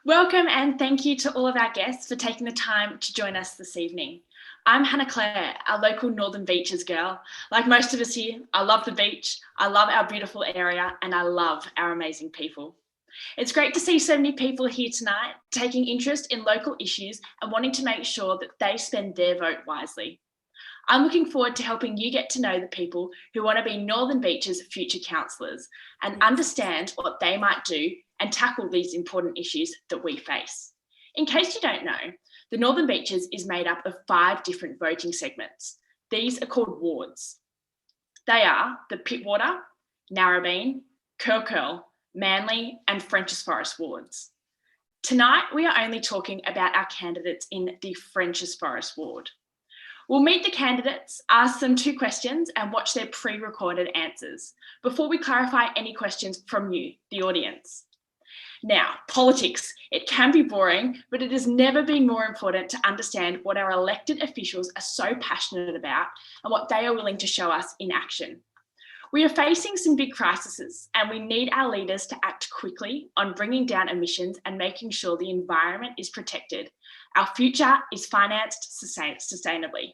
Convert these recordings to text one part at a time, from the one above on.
Welcome and thank you to all of our guests for taking the time to join us this evening. I'm Hannah Clare, our local Northern Beaches girl. Like most of us here, I love the beach, I love our beautiful area, and I love our amazing people. It's great to see so many people here tonight taking interest in local issues and wanting to make sure that they spend their vote wisely. I'm looking forward to helping you get to know the people who want to be Northern Beaches' future councillors and understand what they might do and tackle these important issues that we face. In case you don't know, the Northern Beaches is made up of 5 different voting segments. These are called wards. They are the Pittwater, Narrabeen, Curl, Manly and Frenchs Forest wards. Tonight, we are only talking about our candidates in the Frenchs Forest ward. We'll meet the candidates, ask them 2 questions and watch their pre-recorded answers before we clarify any questions from you, the audience. Now, politics, it can be boring, but it has never been more important to understand what our elected officials are so passionate about and what they are willing to show us in action. We are facing some big crises and we need our leaders to act quickly on bringing down emissions and making sure the environment is protected. Our future is financed sustainably.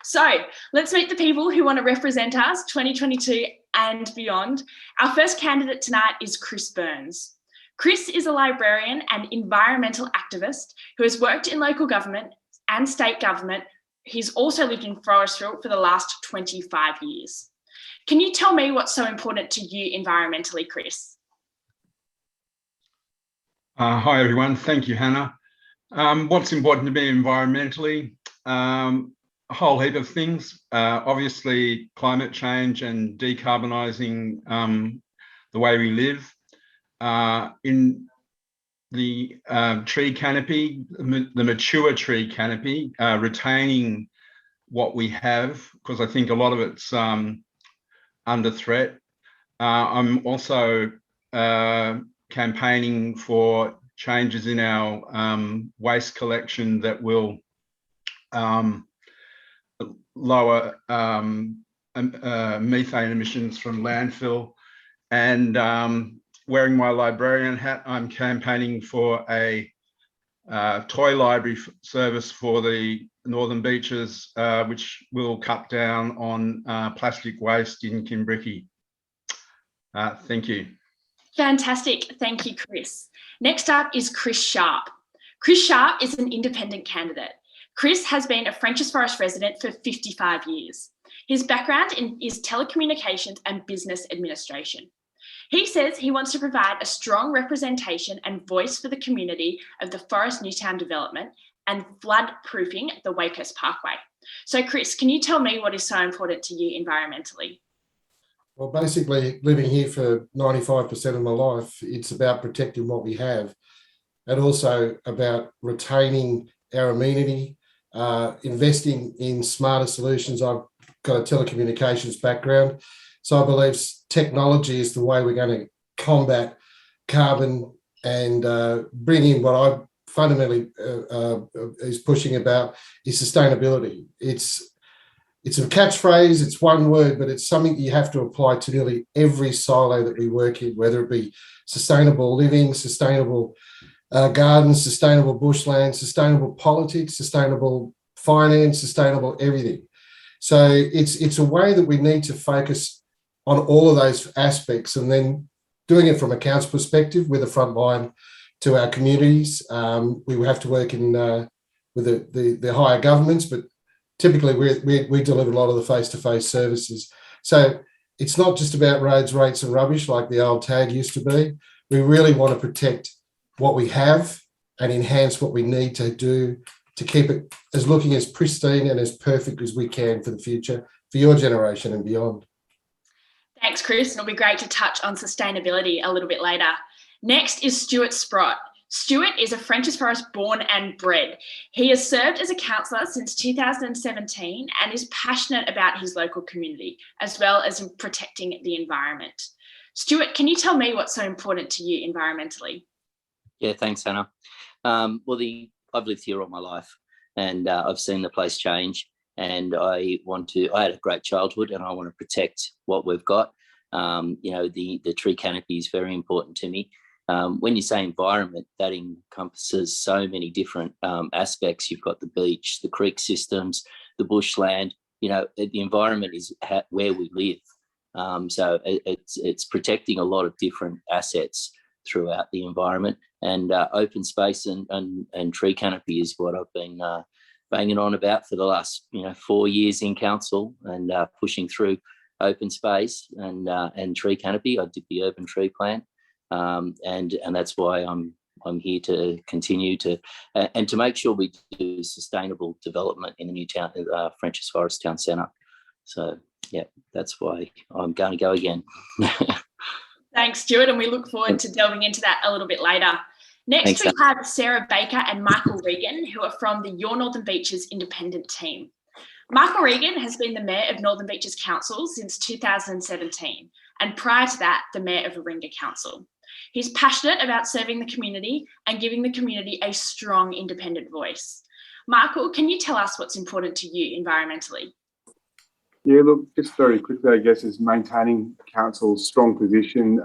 So let's meet the people who want to represent us 2022 and beyond. Our first candidate tonight is Chris Burns. Chris is a librarian and environmental activist who has worked in local government and state government. He's also lived in Forestville for the last 25 years. Can you tell me what's so important to you environmentally, Chris? Hi, everyone. Thank you, Hannah. What's important to me environmentally? A whole heap of things. Obviously, climate change and decarbonising the way we live. In the tree canopy, the mature tree canopy, retaining what we have, because I think a lot of it's under threat. I'm also campaigning for changes in our waste collection that will lower methane emissions from landfill. And wearing my librarian hat, I'm campaigning for a toy library service for the Northern Beaches, which will cut down on plastic waste in Kimbriki. Thank you. Fantastic. Thank you, Chris. Next up is Chris Sharp. Chris Sharp is an independent candidate. Chris has been a Frenchs Forest resident for 55 years. His background is telecommunications and business administration. He says he wants to provide a strong representation and voice for the community of the Forest Newtown development and flood-proofing the Wakehurst Parkway. So Chris, can you tell me what is so important to you environmentally? Well, basically living here for 95% of my life, it's about protecting what we have and also about retaining our amenity, investing in smarter solutions. I've got a telecommunications background, so I believe technology is the way we're going to combat carbon and bring in what I fundamentally is pushing about is sustainability. It's a catchphrase, it's one word, but it's something you have to apply to nearly every silo that we work in, whether it be sustainable living, sustainable gardens, sustainable bushland, sustainable politics, sustainable finance, sustainable everything. So it's a way that we need to focus on all of those aspects and then doing it from a council perspective with a front line to our communities. We will have to work in with the higher governments, but typically we deliver a lot of the face-to-face services. So it's not just about roads, rates and rubbish like the old tag used to be. We really want to protect what we have and enhance what we need to do to keep it as looking as pristine and as perfect as we can for the future, for your generation and beyond. Thanks, Chris. It'll be great to touch on sustainability a little bit later. Next is Stuart Sprott. Stuart is a Frenchs Forest born and bred. He has served as a councillor since 2017 and is passionate about his local community, as well as in protecting the environment. Stuart, can you tell me what's so important to you environmentally? Yeah, thanks, Hannah. I've lived here all my life and I've seen the place change, and I had a great childhood and I want to protect what we've got. The tree canopy is very important to me. When you say environment, that encompasses so many different aspects. You've got the beach, the creek systems, the bushland. The environment is where we live. So it's protecting a lot of different assets throughout the environment, and open space and tree canopy is what I've been banging on about for the last 4 years in council, and pushing through open space and tree canopy. I did the urban tree plan, and that's why I'm here to continue to and to make sure we do sustainable development in the new town, Frenchs Forest Town Centre. So yeah, that's why I'm going to go again. Thanks, Stuart, and we look forward to delving into that a little bit later. Next, we have Sarah Baker and Michael Regan, who are from the Your Northern Beaches independent team. Michael Regan has been the Mayor of Northern Beaches Council since 2017, and prior to that, the Mayor of Regan Council. He's passionate about serving the community and giving the community a strong independent voice. Michael, can you tell us what's important to you environmentally? Yeah, look, just very quickly, I guess, is maintaining council's strong position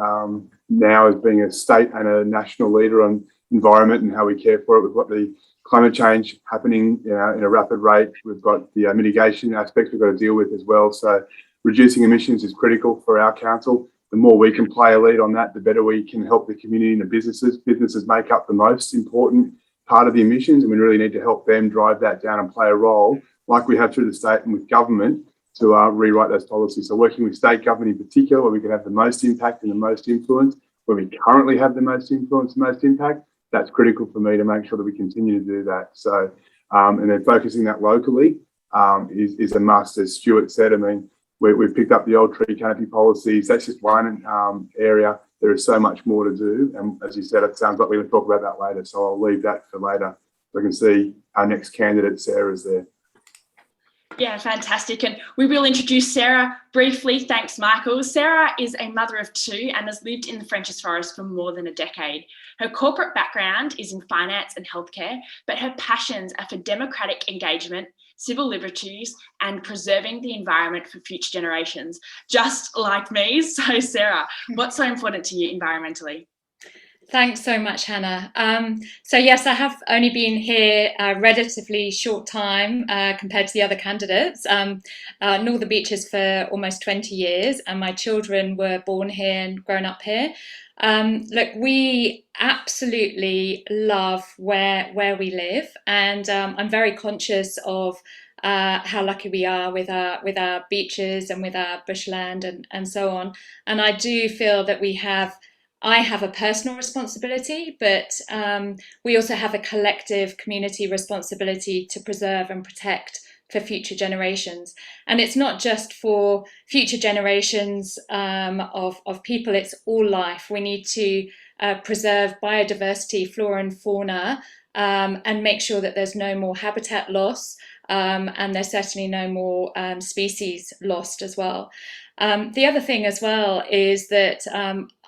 now as being a state and a national leader on environment and how we care for it. We've got the climate change happening in a rapid rate. We've got the mitigation aspects we've got to deal with as well. So reducing emissions is critical for our council. The more we can play a lead on that, the better we can help the community and the businesses. Businesses make up the most important part of the emissions, and we really need to help them drive that down and play a role, like we have through the state and with government, to rewrite those policies. So working with state government in particular, where we can have the most impact and the most influence, where we currently have the most influence and most impact, that's critical for me to make sure that we continue to do that. So, and then focusing that locally is a must, as Stuart said. I mean, we've picked up the old tree canopy policies. That's just one area. There is so much more to do. And as you said, it sounds like we're going to talk about that later. So I'll leave that for later. So I can see our next candidate, Sarah's there. Yeah, fantastic. And we will introduce Sarah briefly. Thanks, Michael. Sarah is a mother of two and has lived in the Frenchs Forest for more than a decade. Her corporate background is in finance and healthcare, but her passions are for democratic engagement, civil liberties, and preserving the environment for future generations, just like me. So, Sarah, what's so important to you environmentally? Thanks so much, Hannah. So yes, I have only been here a relatively short time compared to the other candidates. Northern Beaches for almost 20 years, and my children were born here and grown up here. Look, we absolutely love where we live, and I'm very conscious of how lucky we are with our beaches and with our bushland and so on. And I do feel that I have a personal responsibility, but we also have a collective community responsibility to preserve and protect for future generations. And it's not just for future generations of people, it's all life. We need to preserve biodiversity, flora and fauna, and make sure that there's no more habitat loss, and there's certainly no more species lost as well. The other thing as well is that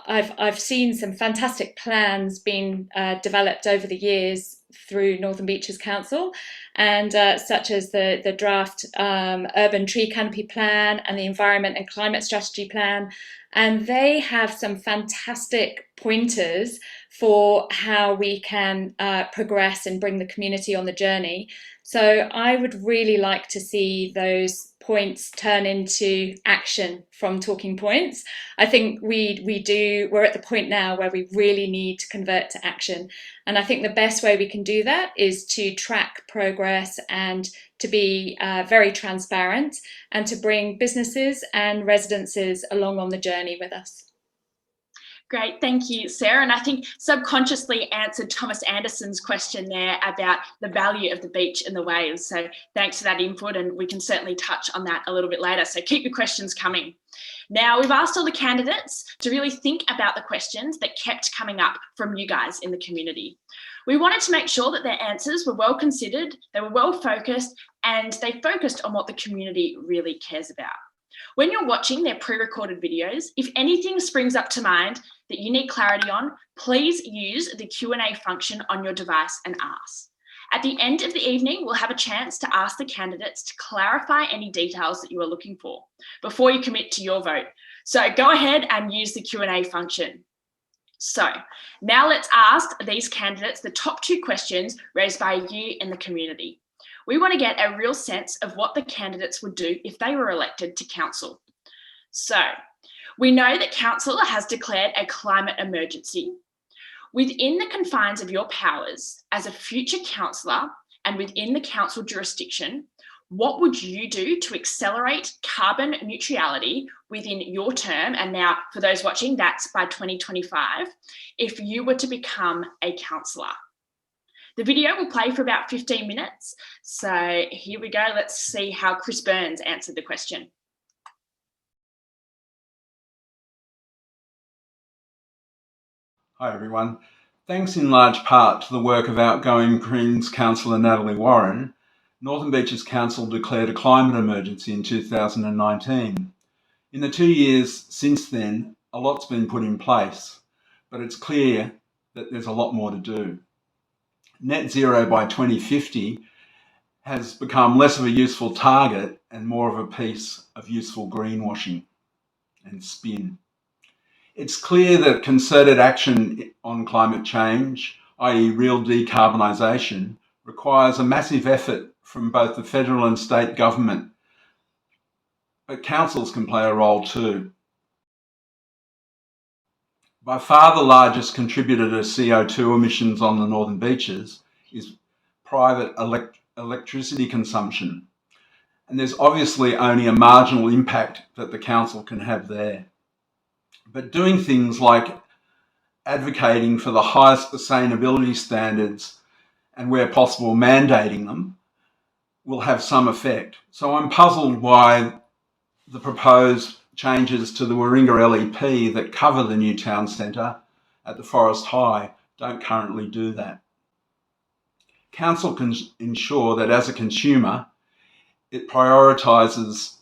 I've seen some fantastic plans being developed over the years through Northern Beaches Council, and such as the draft urban tree canopy plan and the environment and climate strategy plan. And they have some fantastic pointers for how we can progress and bring the community on the journey. So I would really like to see those points turn into action from talking points. I think we're at the point now where we really need to convert to action. And I think the best way we can do that is to track progress and to be very transparent and to bring businesses and residences along on the journey with us. Great, thank you, Sarah. And I think subconsciously answered Thomas Anderson's question there about the value of the beach and the waves. So thanks for that input, and we can certainly touch on that a little bit later. So keep your questions coming. Now, we've asked all the candidates to really think about the questions that kept coming up from you guys in the community. We wanted to make sure that their answers were well considered, they were well focused, and they focused on what the community really cares about. When you're watching their pre-recorded videos, if anything springs up to mind that you need clarity on, please use the Q&A function on your device and ask. At the end of the evening, we'll have a chance to ask the candidates to clarify any details that you are looking for before you commit to your vote. So go ahead and use the Q&A function. So now let's ask these candidates the top 2 questions raised by you in the community. We want to get a real sense of what the candidates would do if they were elected to council. So we know that council has declared a climate emergency. Within the confines of your powers as a future councillor and within the council jurisdiction, what would you do to accelerate carbon neutrality within your term? And now for those watching, that's by 2025, if you were to become a councillor. The video will play for about 15 minutes. So here we go. Let's see how Chris Burns answered the question. Hi everyone. Thanks in large part to the work of outgoing Greens councillor Natalie Warren, Northern Beaches Council declared a climate emergency in 2019. In the 2 years since then, a lot's been put in place, but it's clear that there's a lot more to do. Net zero by 2050 has become less of a useful target and more of a piece of useful greenwashing and spin. It's clear that concerted action on climate change, i.e. real decarbonisation, requires a massive effort from both the federal and state government, but councils can play a role too. By far the largest contributor to CO2 emissions on the Northern Beaches is private electricity consumption, and there's obviously only a marginal impact that the council can have there. But doing things like advocating for the highest sustainability standards and where possible mandating them will have some effect. So I'm puzzled why the proposed changes to the Warringah LEP that cover the new town centre at the Forest High don't currently do that. Council can ensure that as a consumer, it prioritises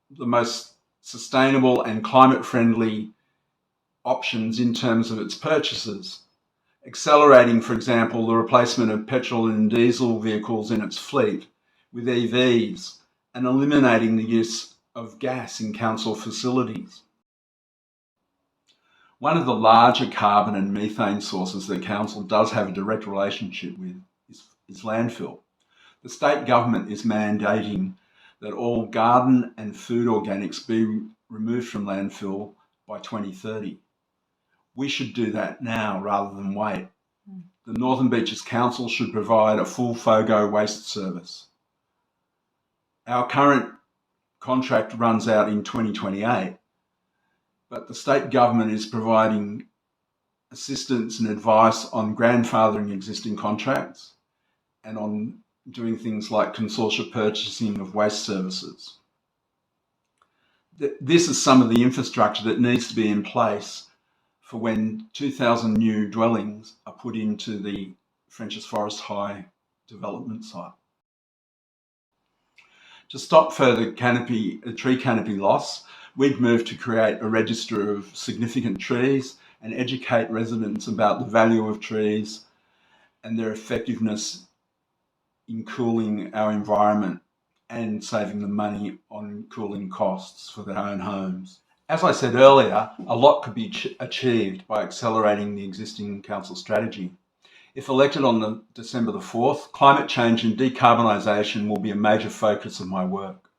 the most sustainable and climate-friendly options in terms of its purchases, accelerating, for example, the replacement of petrol and diesel vehicles in its fleet with EVs and eliminating the use of gas in council facilities. One of the larger carbon and methane sources that council does have a direct relationship with is landfill. The state government is mandating that all garden and food organics be removed from landfill by 2030. We should do that now rather than wait. The Northern Beaches Council should provide a full FOGO waste service. Our current contract runs out in 2028, but the state government is providing assistance and advice on grandfathering existing contracts and on doing things like consortia purchasing of waste services. This is some of the infrastructure that needs to be in place for when 2,000 new dwellings are put into the Frenchs Forest High development site. To stop further tree canopy loss, we'd moved to create a register of significant trees and educate residents about the value of trees and their effectiveness in cooling our environment and saving them money on cooling costs for their own homes. As I said earlier, a lot could be achieved by accelerating the existing council strategy. If elected on December the 4th, climate change and decarbonisation will be a major focus of my work.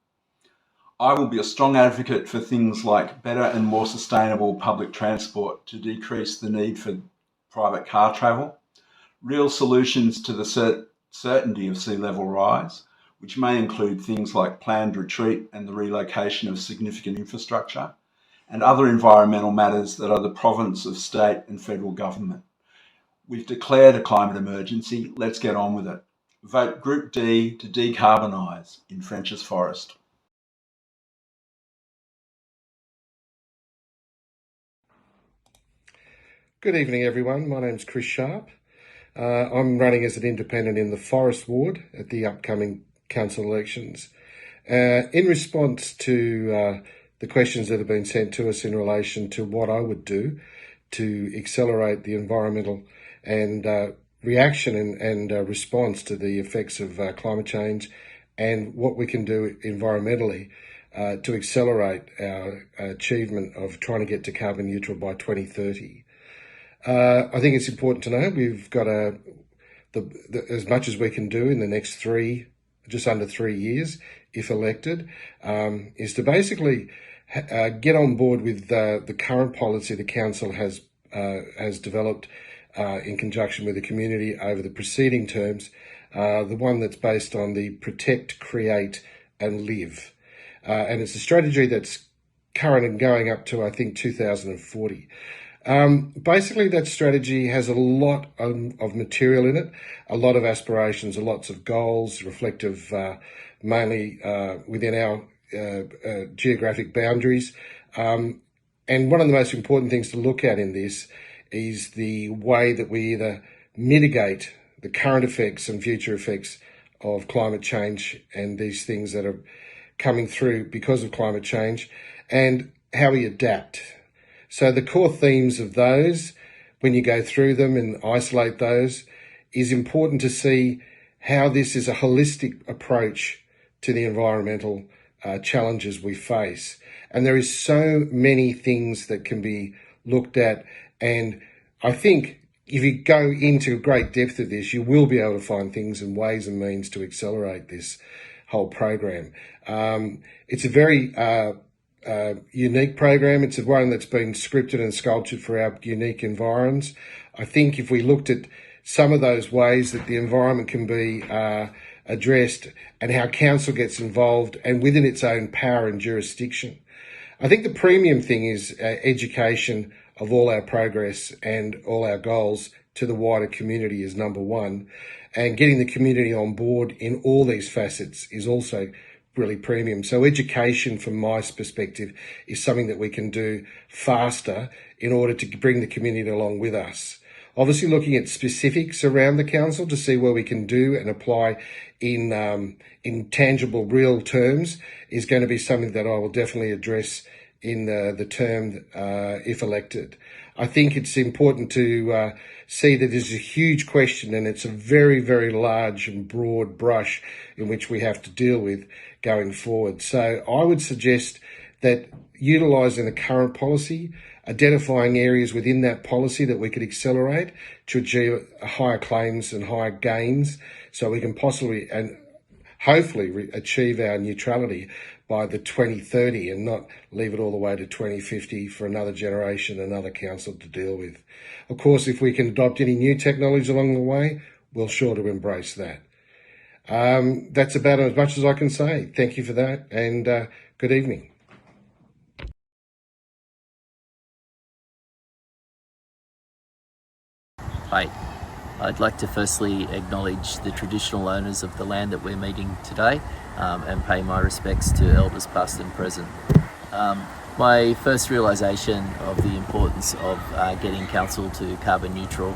I will be a strong advocate for things like better and more sustainable public transport to decrease the need for private car travel, real solutions to the certainty of sea level rise, which may include things like planned retreat and the relocation of significant infrastructure, and other environmental matters that are the province of state and federal government. We've declared a climate emergency. Let's get on with it. Vote Group D to decarbonise in Frenchs Forest. Good evening, everyone. My name's Chris Sharp. I'm running as an independent in the Forest Ward at the upcoming council elections. In response to the questions that have been sent to us in relation to what I would do to accelerate the environmental and reaction and response to the effects of climate change and what we can do environmentally to accelerate our achievement of trying to get to carbon neutral by 2030. I think it's important to know we've got as much as we can do in the next just under 3 years, if elected, is to basically get on board with the current policy the council has developed in conjunction with the community over the preceding terms, the one that's based on the protect, create and live. And it's a strategy that's current and going up to, I think, 2040. Basically, that strategy has a lot of material in it, a lot of aspirations, lots of goals, reflective mainly within our geographic boundaries. And one of the most important things to look at in this is the way that we either mitigate the current effects and future effects of climate change and these things that are coming through because of climate change, and how we adapt. So the core themes of those, when you go through them and isolate those, is important to see how this is a holistic approach to the environmental challenges we face. And there is so many things that can be looked at. And I think if you go into great depth of this, you will be able to find things and ways and means to accelerate this whole program. It's a very unique program. It's one that's been scripted and sculptured for our unique environs. I think if we looked at some of those ways that the environment can be addressed and how council gets involved and within its own power and jurisdiction, I think the premium thing is education of all our progress and all our goals to the wider community is number one. And getting the community on board in all these facets is also really premium. So education, from my perspective, is something that we can do faster in order to bring the community along with us. Obviously, looking at specifics around the council to see where we can do and apply in tangible, real terms is going to be something that I will definitely address in the term if elected. I think it's important to see that there's a huge question, and it's a very, very large and broad brush in which we have to deal with going forward. So I would suggest that utilising the current policy, identifying areas within that policy that we could accelerate to achieve higher claims and higher gains, so we can possibly and hopefully achieve our neutrality by the 2030 and not leave it all the way to 2050 for another generation, another council to deal with. Of course, if we can adopt any new technologies along the way, we're sure to embrace that. That's about as much as I can say. Thank you for that, and good evening. Hi. I'd like to firstly acknowledge the traditional owners of the land that we're meeting today and pay my respects to elders past and present. My first realisation of the importance of getting council to carbon neutral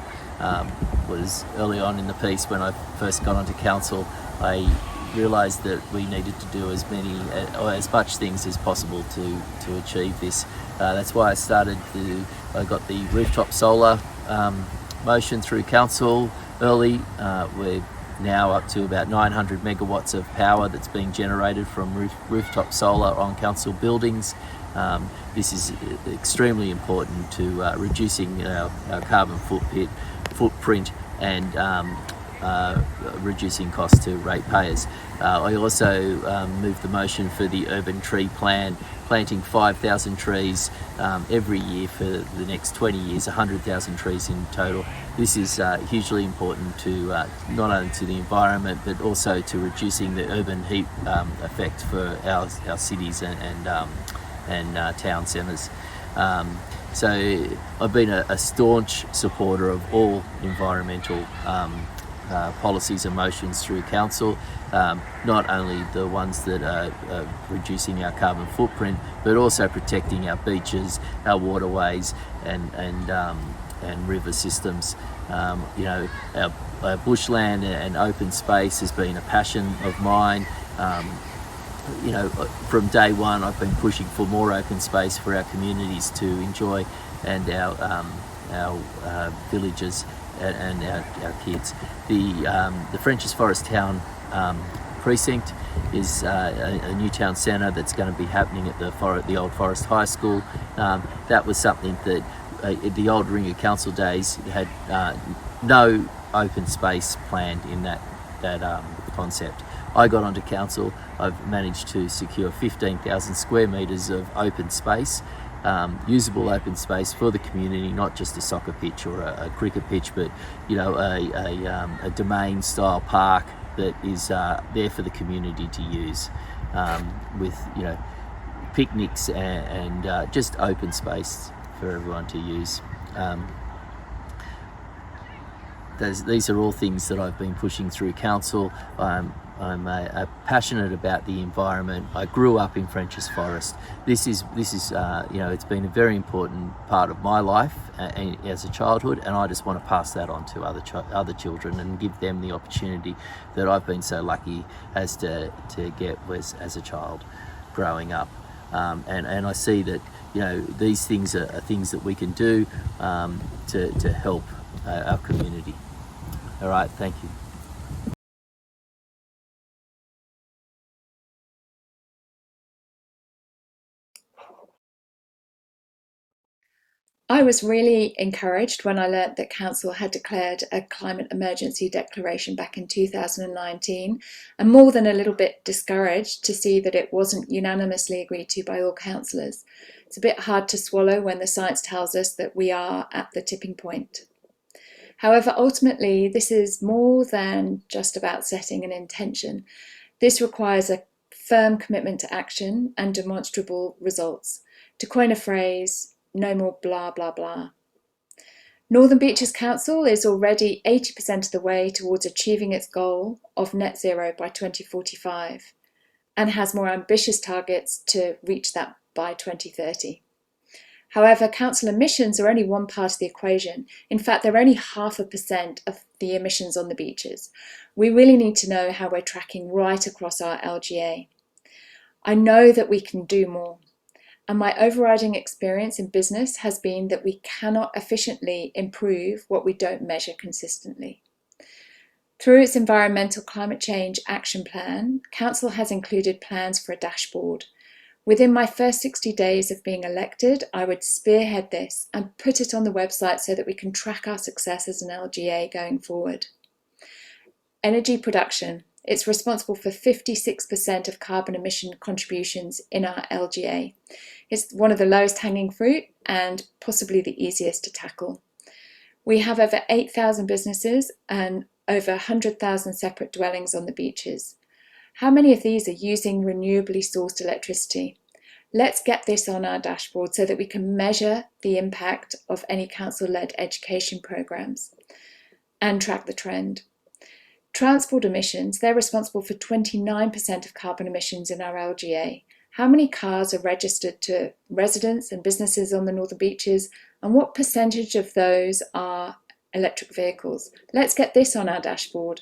was early on in the piece when I first got onto council. I realised that we needed to do as much things as possible to achieve this. That's why I got the rooftop solar motion through council early. We're now up to about 900 megawatts of power that's being generated from rooftop solar on council buildings. This is extremely important to reducing our carbon footprint and reducing costs to ratepayers. I also moved the motion for the urban tree plan, planting 5,000 trees every year for the next 20 years, 100,000 trees in total. This is hugely important to not only to the environment but also to reducing the urban heat effect for our cities and town centres. So I've been a staunch supporter of all environmental policies and motions through council, not only the ones that are reducing our carbon footprint, but also protecting our beaches, our waterways, and river systems. Our bushland and open space has been a passion of mine. From day one, I've been pushing for more open space for our communities to enjoy, and our villages and our kids. The Frenchs Forest Town precinct is a new town centre that's going to be happening at the Old Forest High School. That was something that the old Ringer Council days had no open space planned in that concept. I got onto Council. I've managed to secure 15,000 square metres of open space, usable open space for the community, not just a soccer pitch or a cricket pitch, but a domain style park that is there for the community to use, with picnics and just open space for everyone to use. These are all things that I've been pushing through Council. I'm passionate about the environment. I grew up in French's Forest. This is it's been a very important part of my life as a childhood, and I just want to pass that on to other children and give them the opportunity that I've been so lucky as to get as a child growing up. And I see that these things are things that we can do to help our community. All right, thank you. I was really encouraged when I learnt that Council had declared a climate emergency declaration back in 2019, and more than a little bit discouraged to see that it wasn't unanimously agreed to by all councillors. It's a bit hard to swallow when the science tells us that we are at the tipping point. However, ultimately, this is more than just about setting an intention. This requires a firm commitment to action and demonstrable results. To coin a phrase, no more blah, blah, blah. Northern Beaches Council is already 80% of the way towards achieving its goal of net zero by 2045 and has more ambitious targets to reach that by 2030. However, council emissions are only one part of the equation. In fact, they're only 0.5% of the emissions on the beaches. We really need to know how we're tracking right across our LGA. I know that we can do more. And my overriding experience in business has been that we cannot efficiently improve what we don't measure consistently. Through its Environmental Climate Change Action Plan, Council has included plans for a dashboard. Within my first 60 days of being elected, I would spearhead this and put it on the website so that we can track our success as an LGA going forward. Energy production. It's responsible for 56% of carbon emission contributions in our LGA. It's one of the lowest hanging fruit and possibly the easiest to tackle. We have over 8,000 businesses and over 100,000 separate dwellings on the beaches. How many of these are using renewably sourced electricity? Let's get this on our dashboard so that we can measure the impact of any council-led education programs and track the trend. Transport emissions, they're responsible for 29% of carbon emissions in our LGA. How many cars are registered to residents and businesses on the Northern Beaches, and what percentage of those are electric vehicles? Let's get this on our dashboard.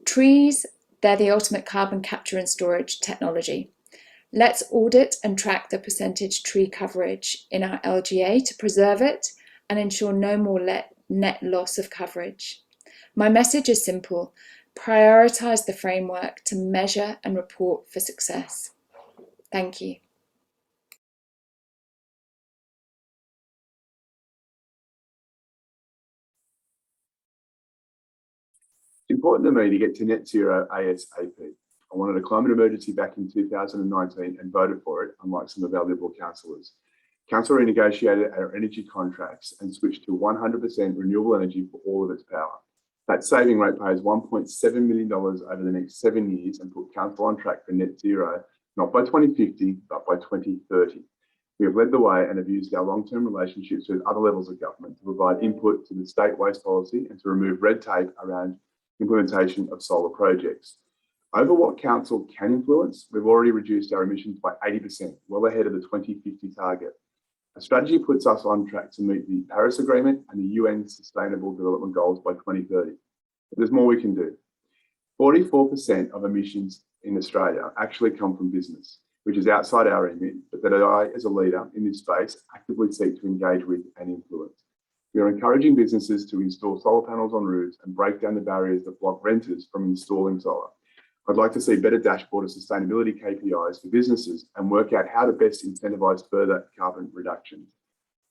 Trees, they're the ultimate carbon capture and storage technology. Let's audit and track the percentage tree coverage in our LGA to preserve it and ensure no more net loss of coverage. My message is simple: prioritise the framework to measure and report for success. Thank you. It's important to me to get to net zero ASAP. I wanted a climate emergency back in 2019 and voted for it, unlike some of our Liberal councillors. Council renegotiated our energy contracts and switched to 100% renewable energy for all of its power. That saving rate pays $1.7 million over the next 7 years and put Council on track for net zero, not by 2050, but by 2030. We have led the way and have used our long-term relationships with other levels of government to provide input to the state waste policy and to remove red tape around implementation of solar projects. Over what Council can influence, we've already reduced our emissions by 80%, well ahead of the 2050 target. A strategy puts us on track to meet the Paris Agreement and the UN Sustainable Development Goals by 2030. But there's more we can do. 44% of emissions in Australia actually come from business, which is outside our remit, but that I, as a leader in this space, actively seek to engage with and influence. We are encouraging businesses to install solar panels on roofs and break down the barriers that block renters from installing solar. I'd like to see better dashboard of sustainability KPIs for businesses and work out how to best incentivise further carbon reductions.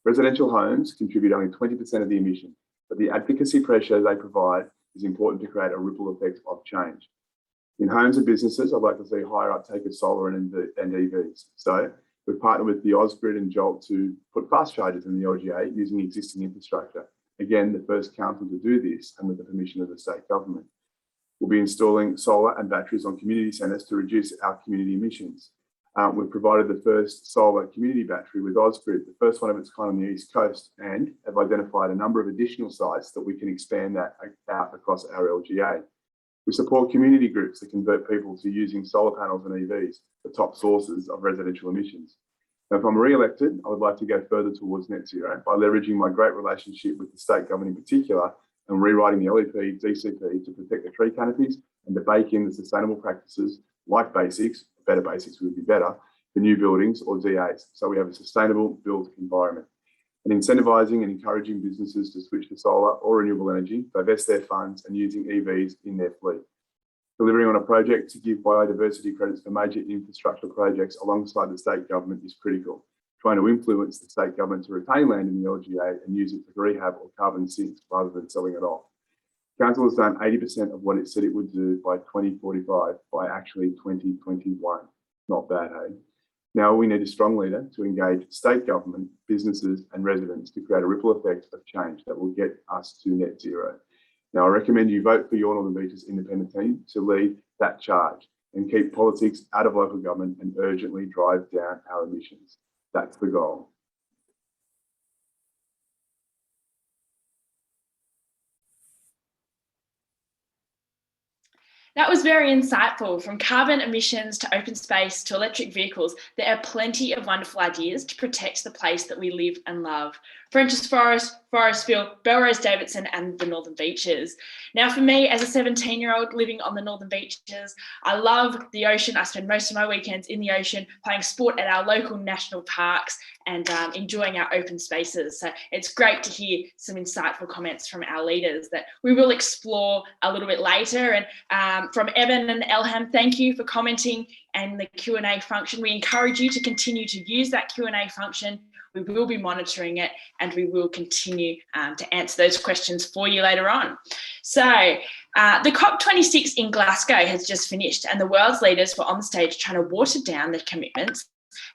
Residential homes contribute only 20% of the emission, but the advocacy pressure they provide is important to create a ripple effect of change. In homes and businesses, I'd like to see higher uptake of solar and EVs. So we've partnered with the Ausgrid and Jolt to put fast chargers in the LGA using existing infrastructure. Again, the first council to do this and with the permission of the state government. We'll be installing solar and batteries on community centres to reduce our community emissions. We've provided the first solar community battery with Ausgrid, the first one of its kind on the East Coast, and have identified a number of additional sites that we can expand that out across our LGA. We support community groups that convert people to using solar panels and EVs, the top sources of residential emissions. Now, if I'm re-elected, I would like to go further towards net zero by leveraging my great relationship with the state government in particular and rewriting the LEP DCP to protect the tree canopies and to bake in the sustainable practices like basics, better basics would be better, for new buildings or DAs, so we have a sustainable built environment. And incentivising and encouraging businesses to switch to solar or renewable energy, divest their funds and using EVs in their fleet. Delivering on a project to give biodiversity credits for major infrastructure projects alongside the state government is critical. Trying to influence the state government to retain land in the LGA and use it for rehab or carbon sinks rather than selling it off. Council has done 80% of what it said it would do by 2045 by actually 2021. Not bad, hey? Now we need a strong leader to engage state government, businesses and residents to create a ripple effect of change that will get us to net zero. Now I recommend you vote for your Northern Beaches independent team to lead that charge and keep politics out of local government and urgently drive down our emissions. That's the goal. That was very insightful. From carbon emissions to open space to electric vehicles, there are plenty of wonderful ideas to protect the place that we live and love. French's Forest, Forestville, Belrose Davidson and the Northern Beaches. Now for me, as a 17-year-old living on the Northern Beaches, I love the ocean. I spend most of my weekends in the ocean, playing sport at our local national parks and enjoying our open spaces. So it's great to hear some insightful comments from our leaders that we will explore a little bit later. And from Evan and Elham, thank you for commenting and the Q&A function. We encourage you to continue to use that Q&A function. We will be monitoring it and we will continue to answer those questions for you later on. So the COP26 in Glasgow has just finished and the world's leaders were on the stage trying to water down their commitments,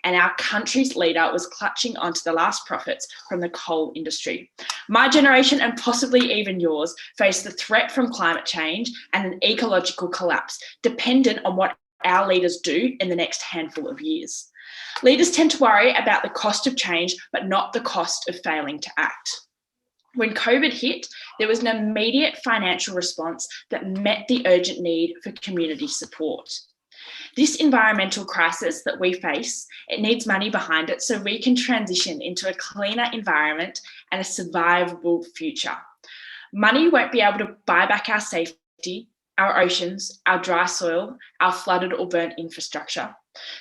and our country's leader was clutching onto the last profits from the coal industry. My generation and possibly even yours face the threat from climate change and an ecological collapse dependent on what our leaders do in the next handful of years. Leaders tend to worry about the cost of change, but not the cost of failing to act. When COVID hit, there was an immediate financial response that met the urgent need for community support. This environmental crisis that we face, it needs money behind it so we can transition into a cleaner environment and a survivable future. Money won't be able to buy back our safety, our oceans, our dry soil, our flooded or burnt infrastructure.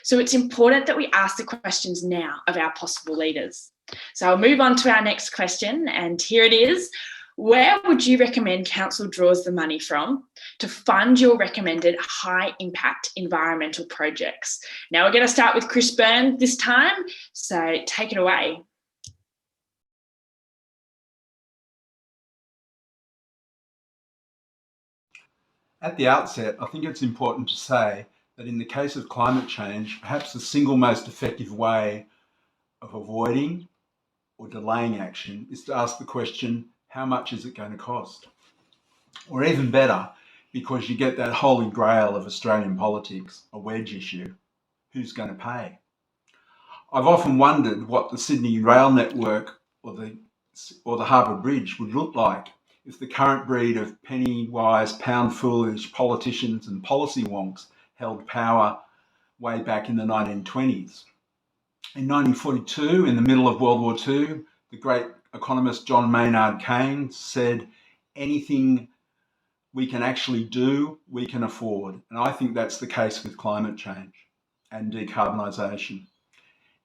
So it's important that we ask the questions now of our possible leaders. So I'll move on to our next question, and here it is. Where would you recommend Council draws the money from to fund your recommended high impact environmental projects? Now we're going to start with Chris Byrne this time, so take it away. At the outset, I think it's important to say that in the case of climate change, perhaps the single most effective way of avoiding or delaying action is to ask the question, how much is it going to cost? Or even better, because you get that holy grail of Australian politics, a wedge issue, who's going to pay? I've often wondered what the Sydney rail network or the Harbour Bridge would look like if the current breed of penny-wise, pound-foolish politicians and policy wonks held power way back in the 1920s. In 1942, in the middle of World War II, the great economist John Maynard Keynes said, anything we can actually do, we can afford. And I think that's the case with climate change and decarbonisation.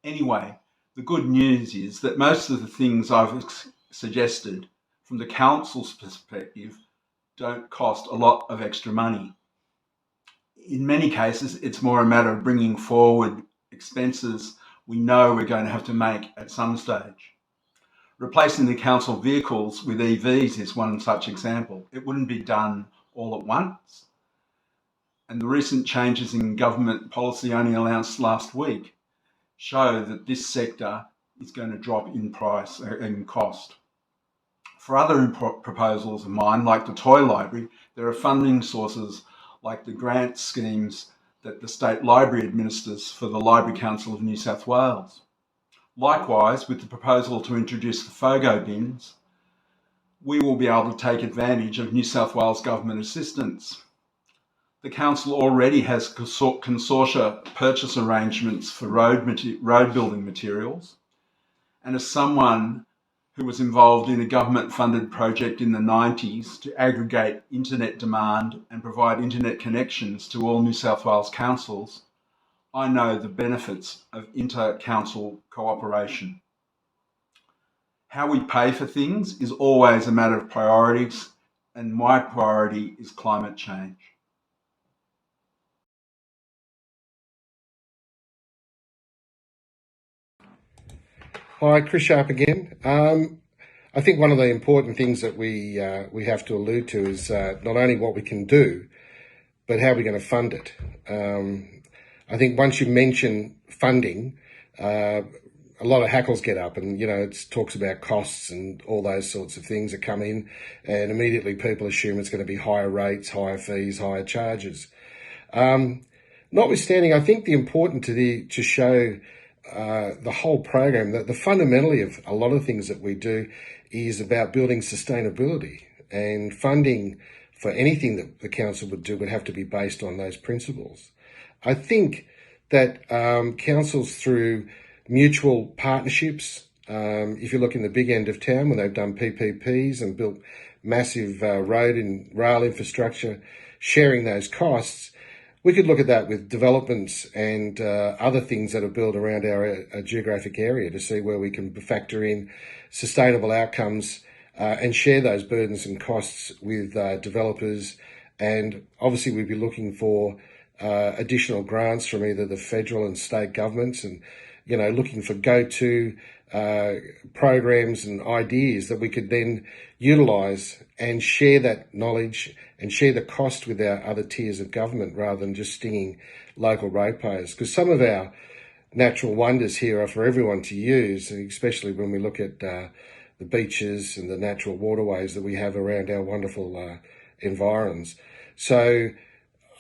Anyway, the good news is that most of the things I've suggested from the Council's perspective don't cost a lot of extra money. In many cases, it's more a matter of bringing forward expenses we know we're going to have to make at some stage. Replacing the council vehicles with EVs is one such example. It wouldn't be done all at once. And the recent changes in government policy only announced last week show that this sector is going to drop in price and cost. For other proposals of mine, like the toy library, there are funding sources like the grant schemes that the State Library administers for the Library Council of New South Wales. Likewise, with the proposal to introduce the FOGO bins, we will be able to take advantage of New South Wales government assistance. The council already has consortia purchase arrangements for road building materials, and as someone who was involved in a government-funded project in the 90s to aggregate internet demand and provide internet connections to all New South Wales councils, I know the benefits of inter-council cooperation. How we pay for things is always a matter of priorities, and my priority is climate change. Hi, Chris Sharp again. I think one of the important things that we have to allude to is not only what we can do, but how we're going to fund it. I think once you mention funding, a lot of hackles get up, and it talks about costs and all those sorts of things that come in, and immediately people assume it's going to be higher rates, higher fees, higher charges. Notwithstanding, I think the important to show the whole program, that the fundamentally of a lot of things that we do is about building sustainability, and funding for anything that the council would do would have to be based on those principles. I think that councils through mutual partnerships, if you look in the big end of town when they've done PPPs and built massive road and rail infrastructure, sharing those costs, we could look at that with developments and other things that are built around our geographic area to see where we can factor in sustainable outcomes and share those burdens and costs with developers. And obviously we'd be looking for additional grants from either the federal and state governments, and looking for go-to programs and ideas that we could then utilise and share that knowledge and share the cost with our other tiers of government, rather than just stinging local ratepayers. Because some of our natural wonders here are for everyone to use, especially when we look at the beaches and the natural waterways that we have around our wonderful environs. So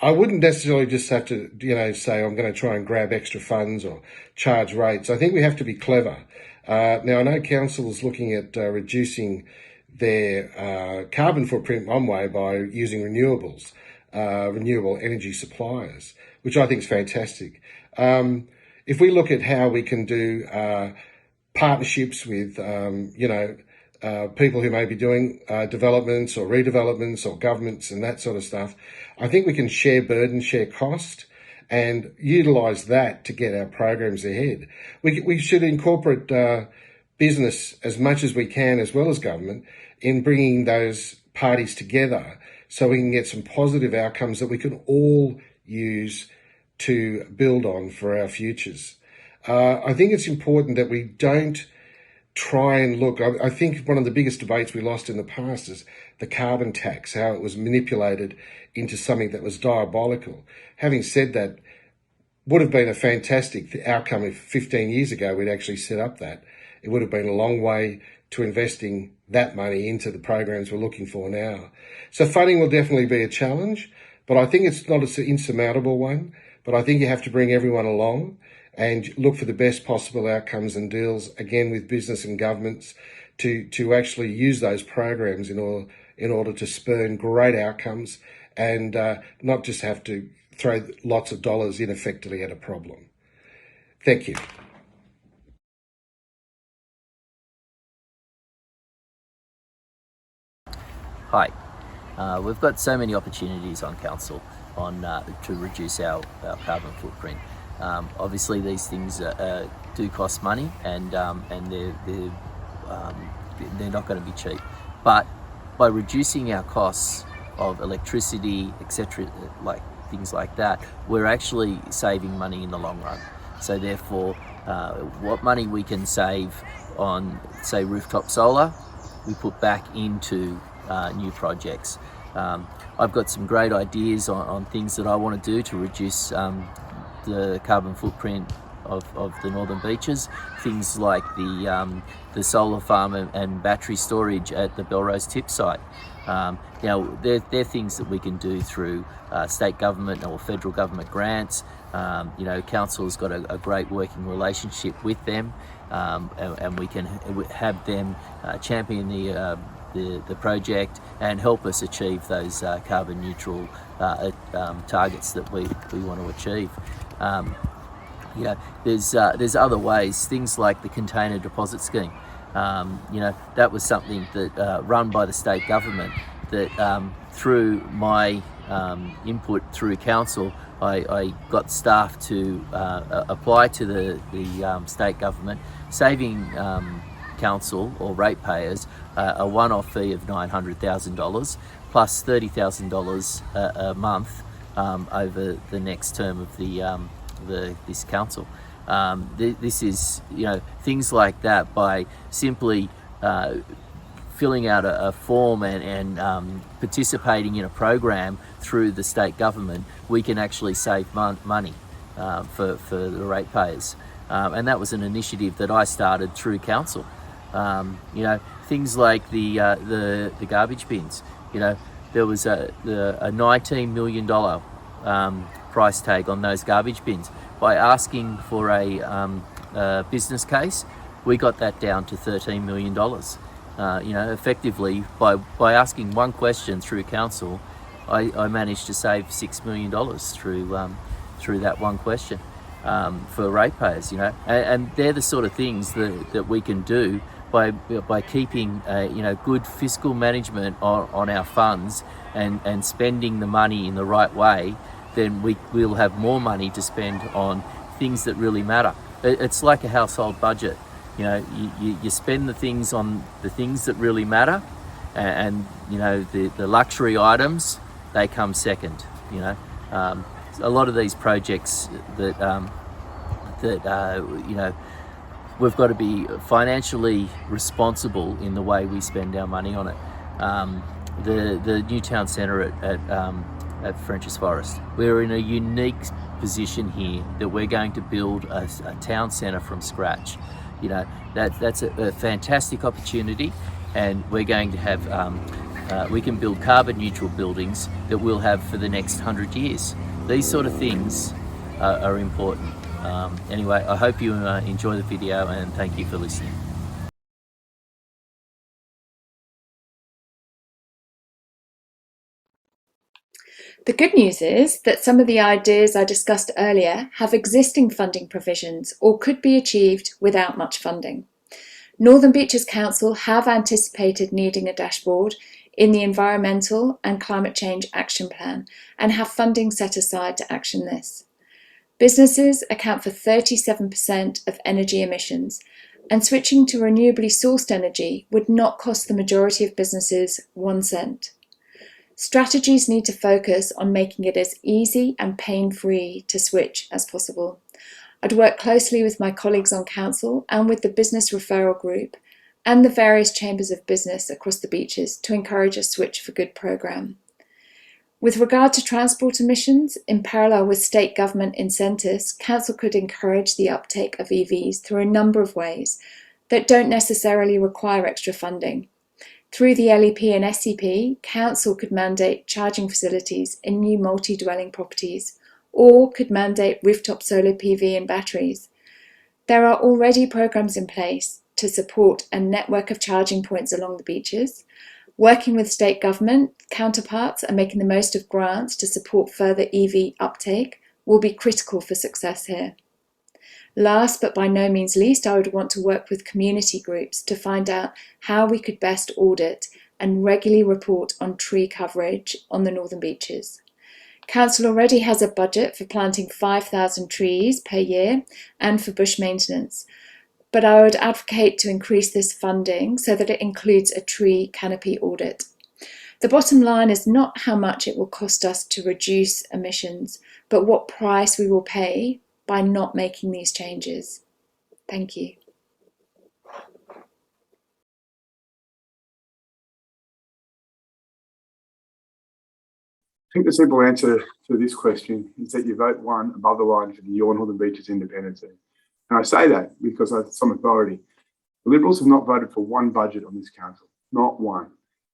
I wouldn't necessarily just have to, say I'm going to try and grab extra funds or charge rates. I think we have to be clever. Now, I know council is looking at reducing their carbon footprint one way by using renewables, renewable energy suppliers, which I think is fantastic. If we look at how we can do partnerships with, people who may be doing developments or redevelopments or governments and that sort of stuff, I think we can share burden, share cost, and utilise that to get our programs ahead. We should incorporate business as much as we can, as well as government, in bringing those parties together so we can get some positive outcomes that we can all use to build on for our futures. I think it's important that we don't try and look. I think one of the biggest debates we lost in the past is the carbon tax, how it was manipulated into something that was diabolical. Having said that, would have been a fantastic outcome if 15 years ago we'd actually set up that. It would have been a long way to investing that money into the programs we're looking for now. So funding will definitely be a challenge, but I think it's not an insurmountable one. But I think you have to bring everyone along and look for the best possible outcomes and deals, again, with business and governments to actually use those programs in order to spurn great outcomes and not just have to throw lots of dollars ineffectively at a problem. Thank you. Hi. We've got so many opportunities on council to reduce our carbon footprint. Obviously, these things do cost money, and they're not going to be cheap. But by reducing our costs of electricity, etc., like things like that, we're actually saving money in the long run. So therefore, what money we can save on, say, rooftop solar, we put back into new projects. I've got some great ideas on things that I want to do to reduce the carbon footprint of the Northern Beaches. Things like the solar farm and battery storage at the Belrose Tip site. Now, they're things that we can do through state government or federal government grants. Council's got a great working relationship with them, and we can have them champion the project and help us achieve those carbon neutral targets that we want to achieve. There's other ways, things like the container deposit scheme. That was something that run by the state government that through my input through council, I got staff to apply to the state government, saving council or ratepayers a one-off fee of $900,000 plus $30,000 a month over the next term of this council. This is, things like that, by simply filling out a form and participating in a program through the state government, we can actually save money for the ratepayers. And that was an initiative that I started through council. Things like the garbage bins. There was a $19 million price tag on those garbage bins. By asking for a business case, we got that down to $13 million. Effectively, by asking one question through council, I managed to save $6 million through that one question for ratepayers. And they're the sort of things that we can do by keeping good fiscal management on our funds and spending the money in the right way. Then we'll have more money to spend on things that really matter. It's like a household budget. You spend the things on the things that really matter, and the luxury items, they come second. A lot of these projects that we've got to be financially responsible in the way we spend our money on it. The new town centre at Frenchs Forest, we're in a unique position here that we're going to build a town centre from scratch. That's a fantastic opportunity, and we're going to have we can build carbon neutral buildings that we'll have for the next 100 years. These sort of things are important. Anyway, I hope you enjoy the video, and thank you for listening. The good news is that some of the ideas I discussed earlier have existing funding provisions or could be achieved without much funding. Northern Beaches Council have anticipated needing a dashboard in the Environmental and Climate Change Action Plan and have funding set aside to action this. Businesses account for 37% of energy emissions, and switching to renewably sourced energy would not cost the majority of businesses 1 cent. Strategies need to focus on making it as easy and pain-free to switch as possible. I'd work closely with my colleagues on council and with the business referral group and the various chambers of business across the beaches to encourage a Switch for Good programme. With regard to transport emissions, in parallel with state government incentives, council could encourage the uptake of EVs through a number of ways that don't necessarily require extra funding. Through the LEP and SCP, council could mandate charging facilities in new multi-dwelling properties, or could mandate rooftop solar PV and batteries. There are already programs in place to support a network of charging points along the beaches. Working with state government counterparts and making the most of grants to support further EV uptake will be critical for success here. Last but by no means least, I would want to work with community groups to find out how we could best audit and regularly report on tree coverage on the Northern Beaches. Council already has a budget for planting 5,000 trees per year and for bush maintenance, but I would advocate to increase this funding so that it includes a tree canopy audit. The bottom line is not how much it will cost us to reduce emissions, but what price we will pay by not making these changes. Thank you. think the simple answer to this question is that you vote one above the line for your Northern Beaches independence. And I say that because I have some authority. The Liberals have not voted for one budget on this council, not one.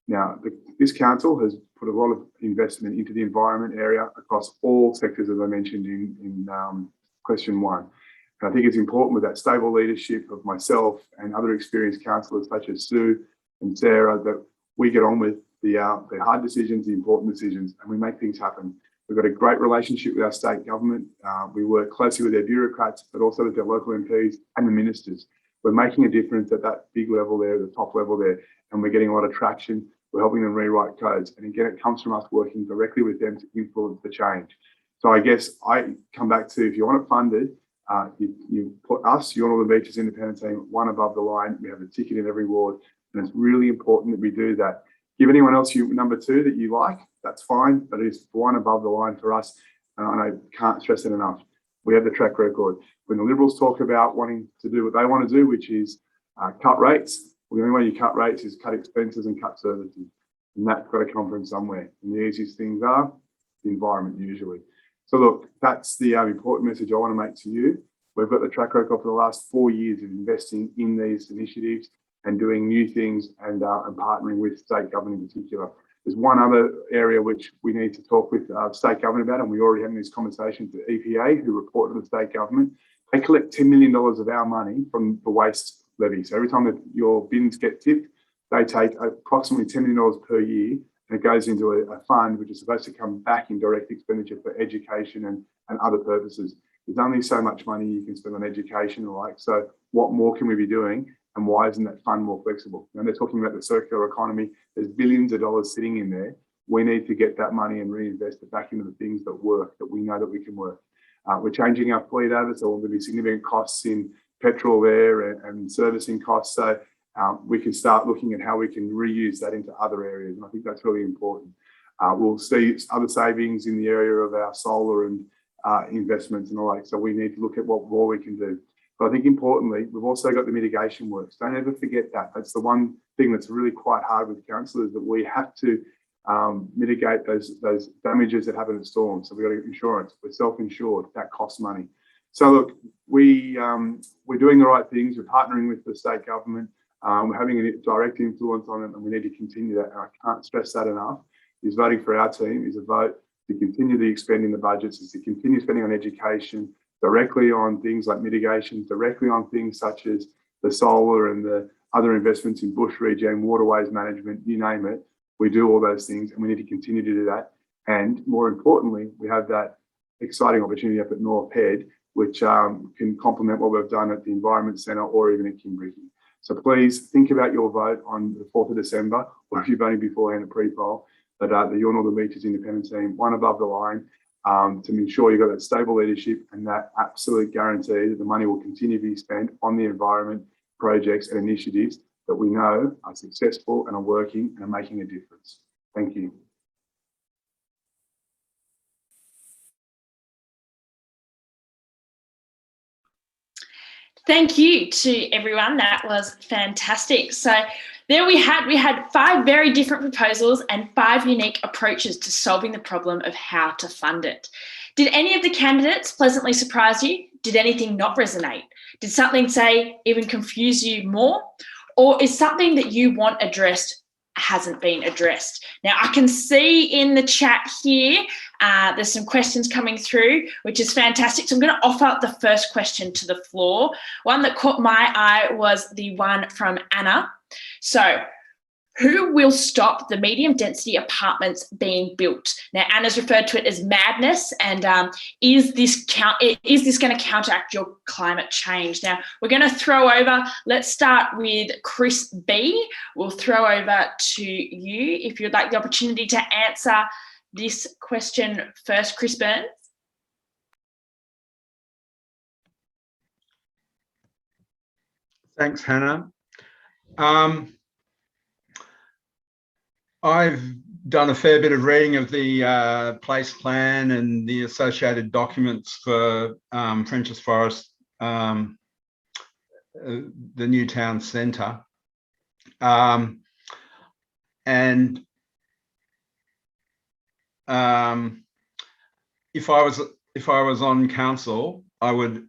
Now, this council has put a lot of investment into the environment area across all sectors, as I mentioned in question one. And I think it's important with that stable leadership of myself and other experienced councillors such as Sue and Sarah that we get on with the hard decisions, the important decisions, and we make things happen. We've got a great relationship with our state government. We work closely with their bureaucrats, but also with their local MPs and the ministers. We're making a difference at that big level there, the top level there, and we're getting a lot of traction. We're helping them rewrite codes. And again, it comes from us working directly with them to influence the change. So I guess I come back to, if you want it funded, you put us, your Northern Beaches independent team, one above the line. We have a ticket in every ward, and it's really important that we do that. Give anyone else number two that you like, that's fine, but it's one above the line for us. And I can't stress it enough. We have the track record. When the Liberals talk about wanting to do what they want to do, which is cut rates, well, the only way you cut rates is cut expenses and cut services. And that's got to come from somewhere. And the easiest things are the environment usually. So look, that's the important message I want to make to you. We've got the track record for the last 4 years of investing in these initiatives and doing new things and partnering with state government in particular. There's one other area which we need to talk with state government about, and we already had this conversation with the EPA, who report to the state government. They collect $10 million of our money from the waste levy. So every time that your bins get tipped, they take approximately $10 million per year, and it goes into a fund which is supposed to come back in direct expenditure for education and other purposes. There's only so much money you can spend on education and like, so what more can we be doing? And why isn't that fund more flexible? And they're talking about the circular economy. There's billions of dollars sitting in there. We need to get that money and reinvest it back into the things that work, that we know that we can work. We're changing our fleet over, so there'll be significant costs in petrol there and servicing costs. So we can start looking at how we can reuse that into other areas. And I think that's really important. We'll see other savings in the area of our solar and investments and the like. So we need to look at what more we can do. But I think importantly, we've also got the mitigation works. Don't ever forget that. That's the one thing that's really quite hard with council, is that we have to mitigate those damages that happen in storms. So we've got insurance. We're self-insured. That costs money. So look, we're doing the right things. We're partnering with the state government. We're having a direct influence on it, and we need to continue that. And I can't stress that enough. Is voting for our team is a vote to continue the expanding the budgets, is to continue spending on education, directly on things like mitigation, directly on things such as the solar and the other investments in bush regen, waterways management, you name it. We do all those things, and we need to continue to do that. And more importantly, we have that exciting opportunity up at North Head, which can complement what we've done at the Environment Centre or even at Kimbriki. So please think about your vote on the 4th of December, or if you've voted beforehand, a pre-poll, but the Your Northern Beaches independent team, one above the line, to ensure you've got that stable leadership and that absolute guarantee that the money will continue to be spent on the environment projects and initiatives that we know are successful and are working and are making a difference. Thank you. Thank you to everyone. That was fantastic. So there we had 5 very different proposals and 5 unique approaches to solving the problem of how to fund it. Did any of the candidates pleasantly surprise you? Did anything not resonate? Did something, say, even confuse you more? Or is something that you want addressed hasn't been addressed? Now, I can see in the chat here, there's some questions coming through, which is fantastic. So I'm going to offer the first question to the floor. One that caught my eye was the one from Anna. So, who will stop the medium density apartments being built? Now, Anna's referred to it as madness, and is this going to counteract your climate change? Now, we're going to throw over, let's start with Chris B. We'll throw over to you if you'd like the opportunity to answer this question first, Chris Burns. Thanks, Hannah. I've done a fair bit of reading of the place plan and the associated documents for Frenchs Forest, the new town centre. And if I was on council, I would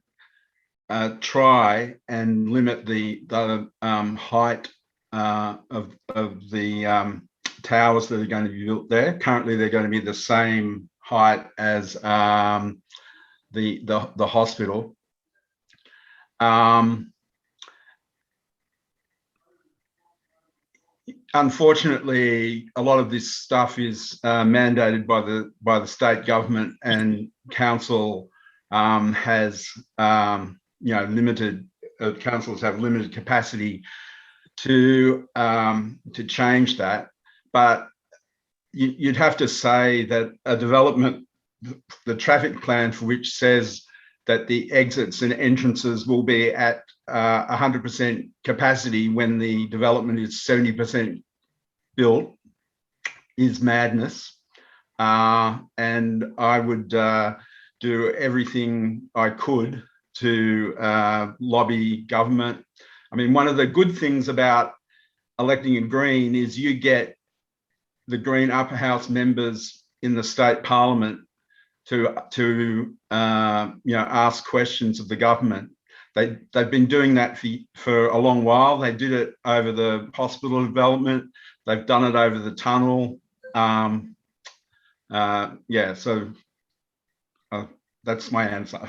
try and limit the height of the towers that are going to be built there. Currently, they're going to be the same height as the hospital. Unfortunately, a lot of this stuff is mandated by the state government, and council has limited. Councils have limited capacity to change that. But you'd have to say that a development, the traffic plan for which says that the exits and entrances will be at 100% capacity when the development is 70% built, is madness. And I would do everything I could to lobby government. I mean, one of the good things about electing a Green is you get the Green upper house members in the state parliament to ask questions of the government. They've been doing that for a long while. They did it over the hospital development. They've done it over the tunnel. So that's my answer.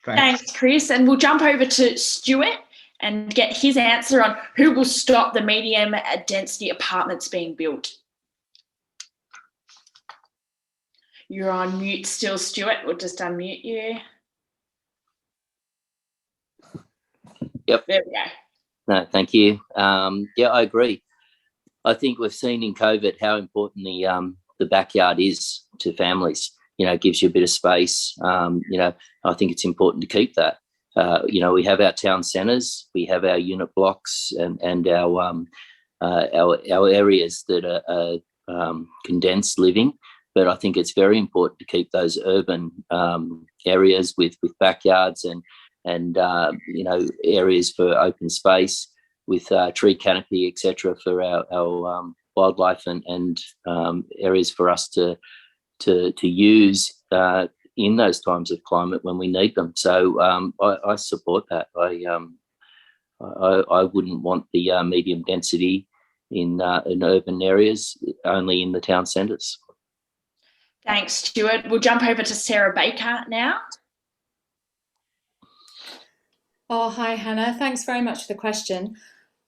Thanks, Chris. And we'll jump over to Stuart and get his answer on who will stop the medium density apartments being built. You're on mute still, Stuart. We'll just unmute you. Yep. There we go. No, thank you. Yeah, I agree. I think we've seen in COVID how important the backyard is to families. It gives you a bit of space. I think it's important to keep that. We have our town centres, we have our unit blocks, and our areas that are condensed living. But I think it's very important to keep those urban areas with backyards and areas for open space with tree canopy, etc., for our wildlife and areas for us to use in those times of climate when we need them. So I support that. I wouldn't want the medium density in urban areas, only in the town centres. Thanks, Stuart. We'll jump over to Sarah Baker now. Oh, hi, Hannah. Thanks very much for the question.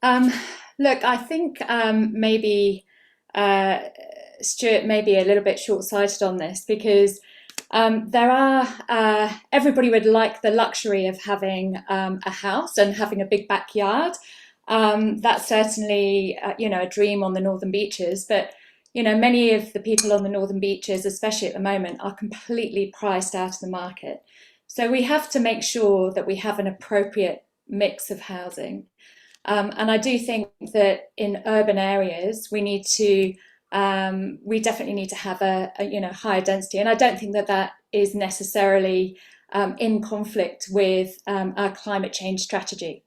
Look, I think maybe Stuart may be a little bit short-sighted on this, because everybody would like the luxury of having a house and having a big backyard. That's certainly, a dream on the Northern Beaches, but many of the people on the Northern Beaches, especially at the moment, are completely priced out of the market. So we have to make sure that we have an appropriate mix of housing. And I do think that in urban areas, we definitely need to have a higher density. And I don't think that is necessarily in conflict with our climate change strategy.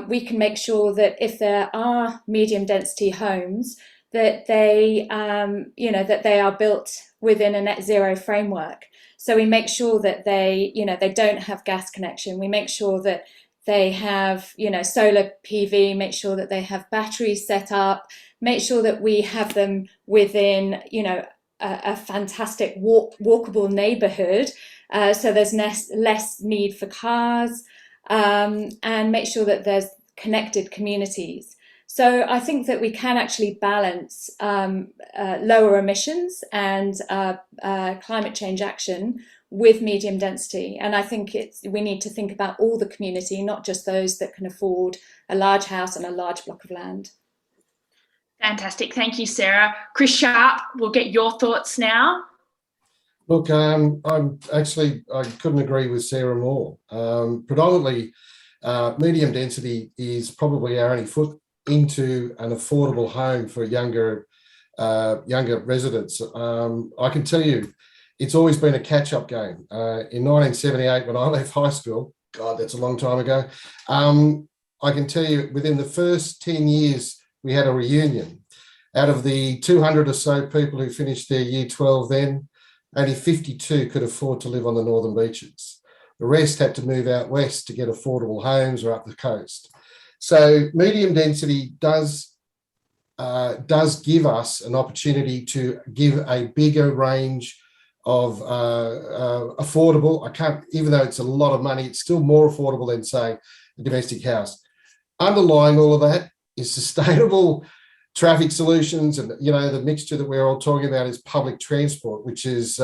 We can make sure that if there are medium density homes, that they are built within a net zero framework. So we make sure that they don't have gas connection. We make sure that they have, solar PV, make sure that they have batteries set up, make sure that we have them within, a fantastic walkable neighbourhood. So there's less need for cars, and make sure that there's connected communities. So I think that we can actually balance lower emissions and climate change action with medium density. And I think we need to think about all the community, not just those that can afford a large house and a large block of land. Fantastic. Thank you, Sarah. Chris Sharp, we'll get your thoughts now. Look, I couldn't agree with Sarah more. Predominantly, medium density is probably our only foot into an affordable home for younger residents. I can tell you, it's always been a catch-up game. In 1978, when I left high school, God, that's a long time ago, I can tell you within the first 10 years, we had a reunion. Out of the 200 or so people who finished their year 12 then, only 52 could afford to live on the northern beaches. The rest had to move out west to get affordable homes or up the coast. So medium density does give us an opportunity to give a bigger range of affordable. Even though it's a lot of money, it's still more affordable than, say, a domestic house. Underlying all of that is sustainable traffic solutions, and the mixture that we're all talking about is public transport, which is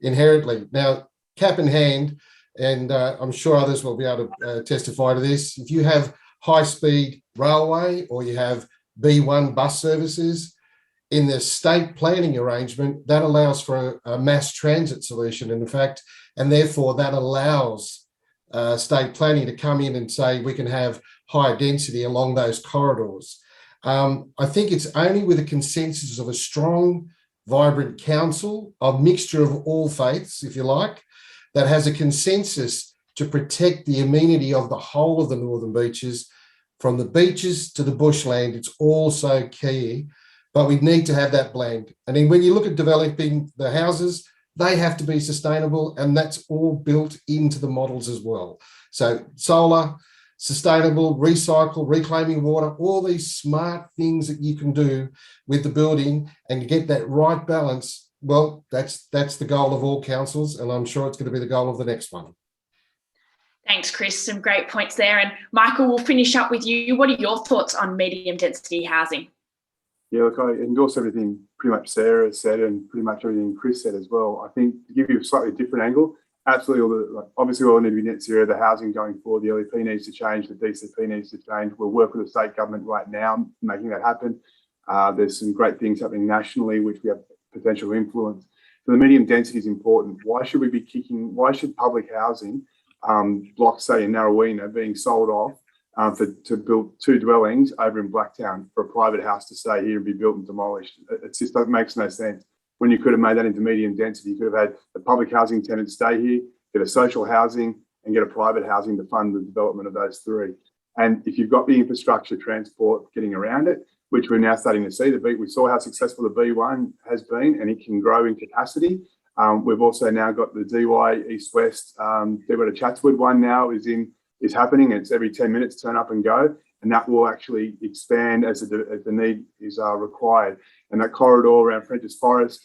inherently now cap in hand, and I'm sure others will be able to testify to this. If you have high-speed railway or you have B1 bus services in the state planning arrangement, that allows for a mass transit solution, in fact, and therefore that allows state planning to come in and say we can have higher density along those corridors. I think it's only with a consensus of a strong, vibrant council, a mixture of all faiths, if you like, that has a consensus to protect the amenity of the whole of the northern beaches, from the beaches to the bushland. It's all so key, but we need to have that blend. And then when you look at developing the houses, they have to be sustainable, and that's all built into the models as well. So solar, sustainable, recycle, reclaiming water, all these smart things that you can do with the building and get that right balance. Well, that's the goal of all councils, and I'm sure it's going to be the goal of the next one. Thanks, Chris. Some great points there. And Michael, we'll finish up with you. What are your thoughts on medium density housing? Yeah, look, I endorse everything pretty much Sarah said and pretty much everything Chris said as well. I think to give you a slightly different angle, absolutely, obviously we all need to be net zero. The housing going forward, the LEP needs to change, the DCP needs to change. We'll work with the state government right now making that happen. There's some great things happening nationally which we have potential influence. So the medium density is important. Why should public housing blocks, say in Narrowena, being sold off to build 2 dwellings over in Blacktown for a private house to stay here and be built and demolished? It just makes no sense. When you could have made that into medium density, you could have had the public housing tenants stay here, get a social housing, and get a private housing to fund the development of those 3. And if you've got the infrastructure, transport, getting around it, which we're now starting to see, we saw how successful the B1 has been, and it can grow in capacity. We've also now got the DY East-West, DY to Chatswood one now is happening. It's every 10 minutes, turn up and go, and that will actually expand as the need is required. And that corridor around French's Forest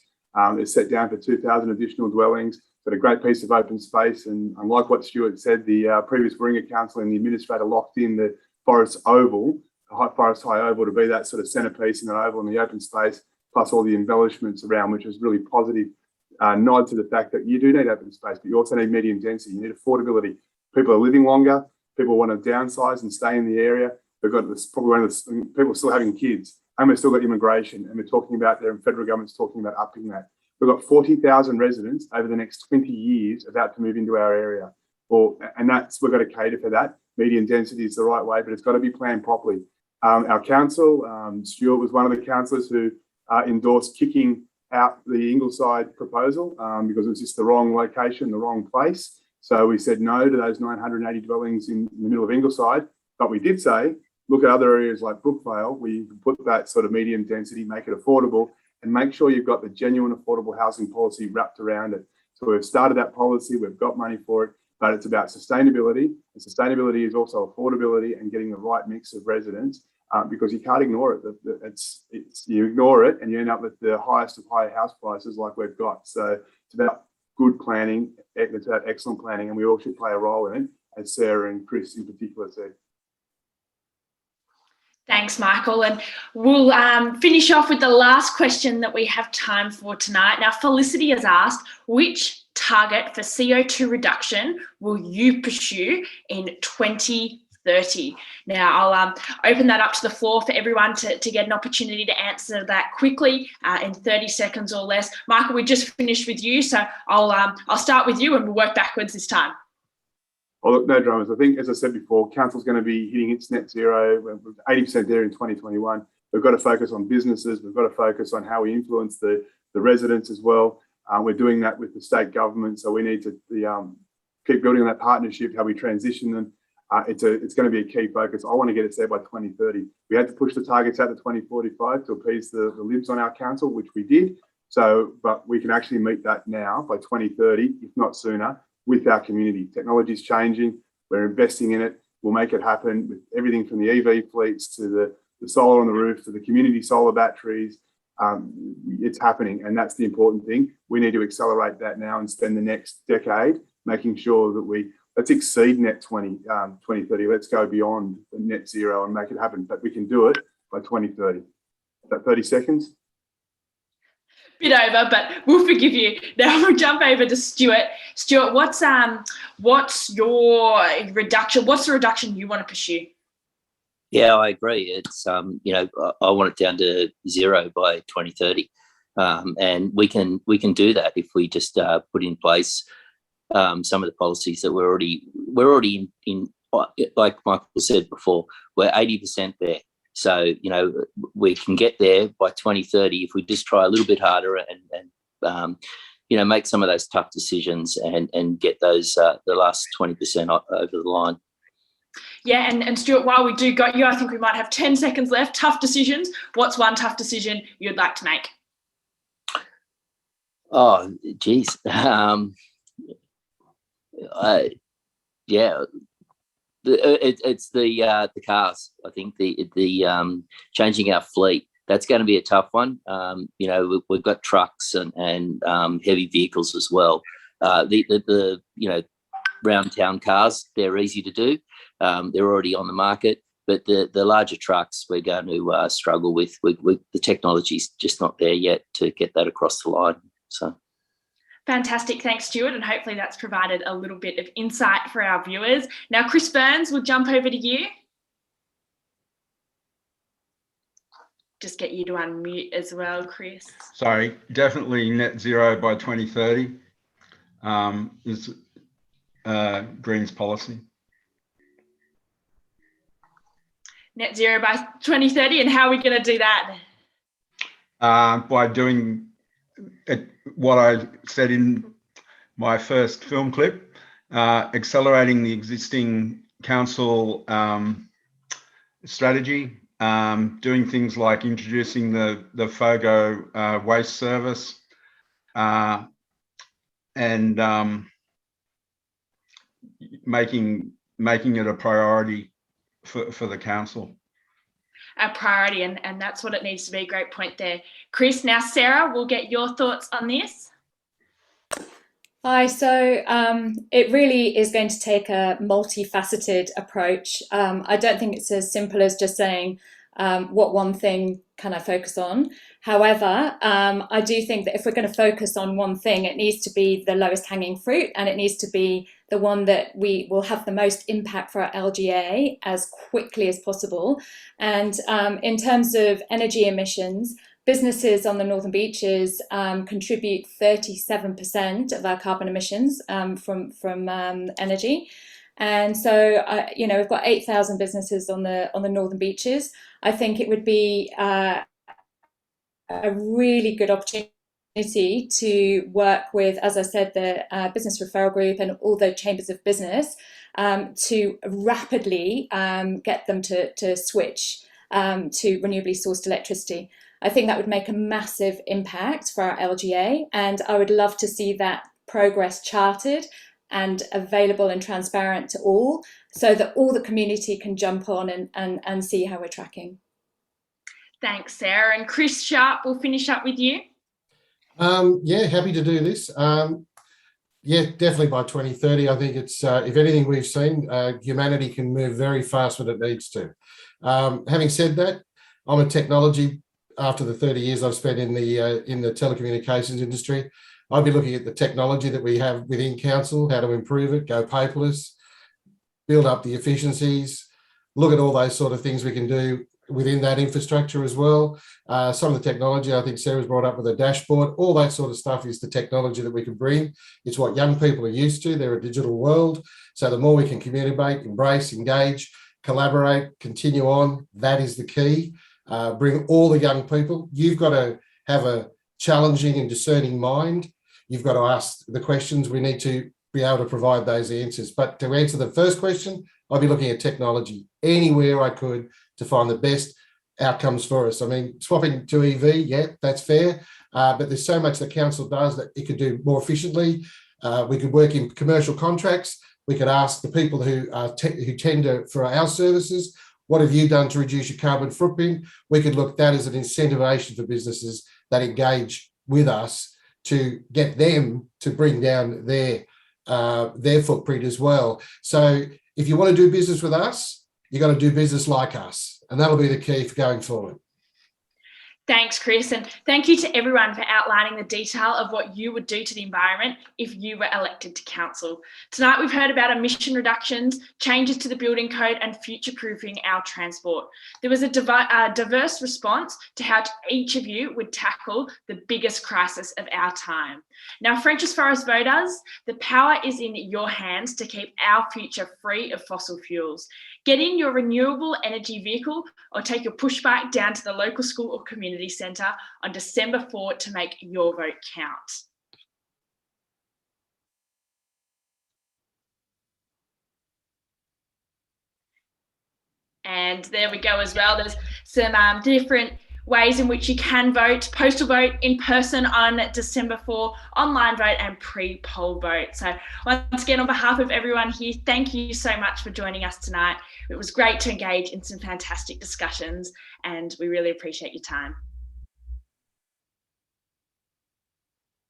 is set down for 2,000 additional dwellings. Got a great piece of open space, and unlike what Stuart said, the previous Warringah Council and the administrator locked in the Forest Oval, the Forest High Oval, to be that sort of centrepiece in the oval and the open space, plus all the embellishments around, which was really positive. Nod to the fact that you do need open space, but you also need medium density. You need affordability. People are living longer. People want to downsize and stay in the area. We've got this, probably one of the people still having kids, and we've still got immigration, and we're talking about the federal government's talking about upping that. We've got 40,000 residents over the next 20 years about to move into our area. And we've got to cater for that. Medium density is the right way, but it's got to be planned properly. Our council, Stuart was one of the councillors who endorsed kicking out the Ingleside proposal because it was just the wrong location, the wrong place. So we said no to those 980 dwellings in the middle of Ingleside. But we did say, look at other areas like Brookvale, where you can put that sort of medium density, make it affordable, and make sure you've got the genuine affordable housing policy wrapped around it. So we've started that policy, we've got money for it, but it's about sustainability. And sustainability is also affordability and getting the right mix of residents because you can't ignore it. You ignore it and you end up with the highest of high house prices like we've got. So it's about good planning, it's about excellent planning, and we all should play a role in it, as Sarah and Chris in particular said. Thanks, Michael. And we'll finish off with the last question that we have time for tonight. Now, Felicity has asked, which target for CO2 reduction will you pursue in 2030? Now, I'll open that up to the floor for everyone to get an opportunity to answer that quickly in 30 seconds or less. Michael, we just finished with you, so I'll start with you and we'll work backwards this time. Oh, look, no dramas. I think, as I said before, Council's going to be hitting its net zero. We're 80% there in 2021. We've got to focus on businesses. We've got to focus on how we influence the residents as well. We're doing that with the state government, so we need to keep building on that partnership, how we transition them. it's going to be a key focus. I want to get us there by 2030. We had to push the targets out to 2045 to appease the libs on our council, which we did. So, but we can actually meet that now by 2030, if not sooner, with our community. Technology is changing. We're investing in it. We'll make it happen with everything from the EV fleets to the solar on the roof to the community solar batteries. It's happening, and that's the important thing. We need to accelerate that now and spend the next decade making sure that let's exceed net 2030. Let's go beyond the net zero and make it happen. But we can do it by 2030. Is that 30 seconds? Bit over, but we'll forgive you. Now we'll jump over to Stuart. Stuart, what's your reduction? What's the reduction you want to pursue? Yeah, I agree. It's I want it down to zero by 2030, and we can do that if we just put in place some of the policies that we're already in. Like Michael said before, we're 80% there. So we can get there by 2030 if we just try a little bit harder and make some of those tough decisions and get those the last 20% over the line. Yeah, and Stuart, while we do got you, I think we might have 10 seconds left. Tough decisions. What's one tough decision you'd like to make? Oh, geez. It's the cars. I think the changing our fleet, that's going to be a tough one. We've got trucks and heavy vehicles as well. The round town cars, they're easy to do. They're already on the market, but the larger trucks we're going to struggle with. The technology's just not there yet to get that across the line. So. Fantastic. Thanks, Stuart. And hopefully that's provided a little bit of insight for our viewers. Now, Chris Burns, we'll jump over to you. Just get you to unmute as well, Chris. Sorry, definitely net zero by 2030 is Green's policy. Net zero by 2030, and how are we going to do that? By doing what I said in my first film clip, accelerating the existing council strategy, doing things like introducing the FOGO waste service, and making it a priority for the council. A priority, and that's what it needs to be. Great point there, Chris. Now, Sarah, we'll get your thoughts on this. Hi, so it really is going to take a multifaceted approach. I don't think it's as simple as just saying what one thing can I focus on. However, I do think that if we're going to focus on one thing, it needs to be the lowest hanging fruit, and it needs to be the one that we will have the most impact for our LGA as quickly as possible. And in terms of energy emissions, businesses on the Northern Beaches contribute 37% of our carbon emissions from energy. And so, we've got 8,000 businesses on the Northern Beaches. I think it would be a really good opportunity to work with, as I said, the business referral group and all the chambers of business to rapidly get them to switch to renewably sourced electricity. I think that would make a massive impact for our LGA, and I would love to see that progress charted and available and transparent to all, so that all the community can jump on and see how we're tracking. Thanks, Sarah. And Chris Sharp, we'll finish up with you. Yeah, happy to do this. Yeah, definitely by 2030. I think it's, if anything we've seen, humanity can move very fast when it needs to. Having said that, I'm a technology. After the 30 years I've spent in the telecommunications industry, I'll be looking at the technology that we have within council, how to improve it, go paperless, build up the efficiencies, look at all those sort of things we can do within that infrastructure as well. Some of the technology I think Sarah's brought up with a dashboard, all that sort of stuff is the technology that we can bring. It's what young people are used to. They're a digital world. So the more we can communicate, embrace, engage, collaborate, continue on, that is the key. Bring all the young people. You've got to have a challenging and discerning mind. You've got to ask the questions. We need to be able to provide those answers. But to answer the first question, I'd be looking at technology anywhere I could to find the best outcomes for us. I mean, swapping to EV, yeah, that's fair. But there's so much the council does that it could do more efficiently. We could work in commercial contracts. We could ask the people who tender for our services, what have you done to reduce your carbon footprint? We could look at that as an incentivization for businesses that engage with us to get them to bring down their footprint as well. So if you want to do business with us, you got to do business like us, and that'll be the key for going forward. Thanks, Chris, and thank you to everyone for outlining the detail of what you would do to the environment if you were elected to council. Tonight, we've heard about emission reductions, changes to the building code, and future-proofing our transport. There was a diverse response to how each of you would tackle the biggest crisis of our time. Now, Frenchs Forest voters, the power is in your hands to keep our future free of fossil fuels. Get in your renewable energy vehicle or take your push bike down to the local school or community centre on December 4 to make your vote count. And there we go as well. There's some different ways in which you can vote: postal vote, in person on December 4, online vote, and pre-poll vote. So once again, on behalf of everyone here, thank you so much for joining us tonight. It was great to engage in some fantastic discussions, and we really appreciate your time.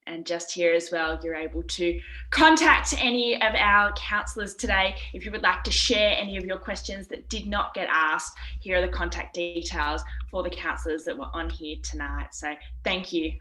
And just here as well, you're able to contact any of our councillors today if you would like to share any of your questions that did not get asked. Here are the contact details for the councillors that were on here tonight. So thank you.